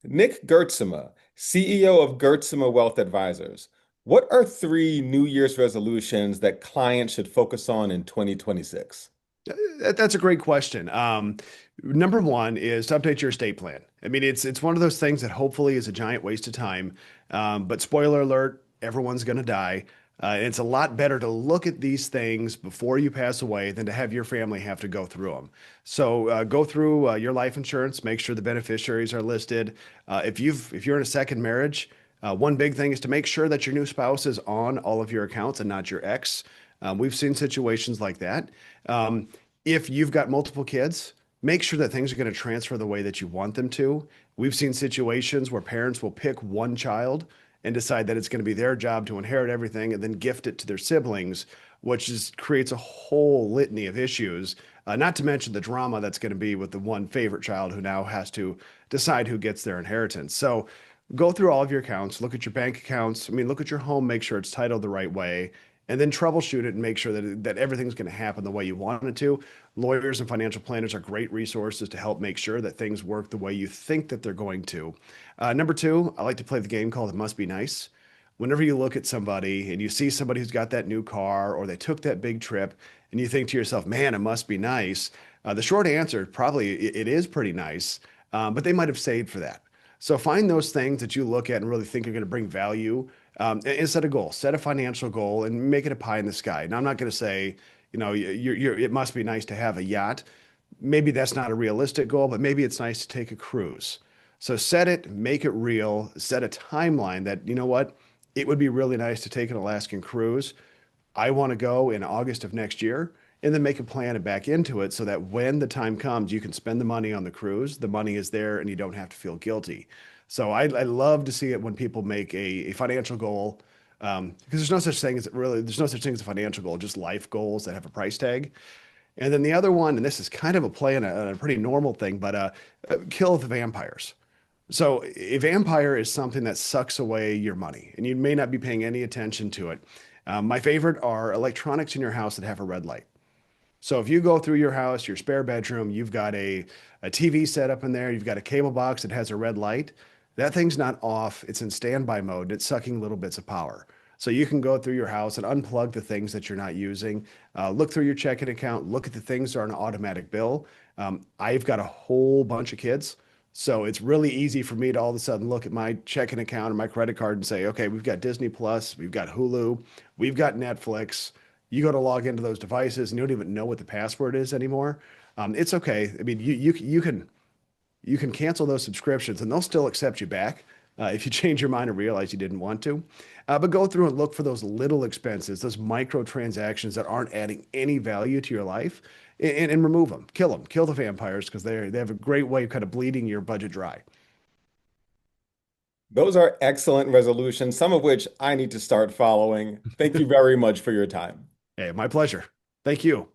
Nick Gertsema, CEO of Gertsema Wealth Advisors. What are three New Year's resolutions that clients should focus on in 2026? That's a great question. Number one is to update your estate plan. I mean, it's one of those things that hopefully is a giant waste of time. But spoiler alert, everyone's going to die. And it's a lot better to look at these things before you pass away than to have your family have to go through them. So go through your life insurance, make sure the beneficiaries are listed. If you're in a second marriage, one big thing is to make sure that your new spouse is on all of your accounts and not your ex. We've seen situations like that. If you've got multiple kids, make sure that things are going to transfer the way that you want them to. We've seen situations where parents will pick one child and decide that it's going to be their job to inherit everything and then gift it to their siblings, which just creates a whole litany of issues. Not to mention the drama that's going to be with the one favorite child who now has to decide who gets their inheritance. So go through all of your accounts, look at your bank accounts. I mean, look at your home, make sure it's titled the right way, and then troubleshoot it and make sure that everything's going to happen the way you want it to. Lawyers and financial planners are great resources to help make sure that things work the way you think that they're going to. Number two, I like to play the game called It Must Be Nice. Whenever you look at somebody and you see somebody who's got that new car or they took that big trip and you think to yourself, man, it must be nice. The short answer, probably it is pretty nice, but they might have saved for that. So find those things that you look at and really think are going to bring value, and set a goal, set a financial goal, and make it a pie in the sky. Now, I'm not going to say, it must be nice to have a yacht. Maybe that's not a realistic goal, but maybe it's nice to take a cruise. So set it, make it real, set a timeline that, you know what, it would be really nice to take an Alaskan cruise. I want to go in August of next year, and then make a plan and back into it so that when the time comes, you can spend the money on the cruise. The money is there and you don't have to feel guilty. So I love to see it when people make a financial goal, because there's no such thing as a financial goal, just life goals that have a price tag. And then the other one, and this is kind of a play on a pretty normal thing, but kill the vampires. So a vampire is something that sucks away your money, and you may not be paying any attention to it. My favorite are electronics in your house that have a red light. So if you go through your house, your spare bedroom, you've got a TV set up in there, you've got a cable box that has a red light. That thing's not off, it's in standby mode, it's sucking little bits of power. So you can go through your house and unplug the things that you're not using, look through your checking account, look at the things that are on an automatic bill. I've got a whole bunch of kids. So it's really easy for me to all of a sudden look at my checking account or my credit card and say, okay, we've got Disney Plus, we've got Hulu, we've got Netflix. You go to log into those devices and you don't even know what the password is anymore. It's okay. I mean, you can cancel those subscriptions and they'll still accept you back if you change your mind and realize you didn't want to. But go through and look for those little expenses, those micro transactions that aren't adding any value to your life, and remove them, kill the vampires because they have a great way of kind of bleeding your budget dry. Those are excellent resolutions, some of which I need to start following. Thank you very much for your time. Hey, my pleasure. Thank you.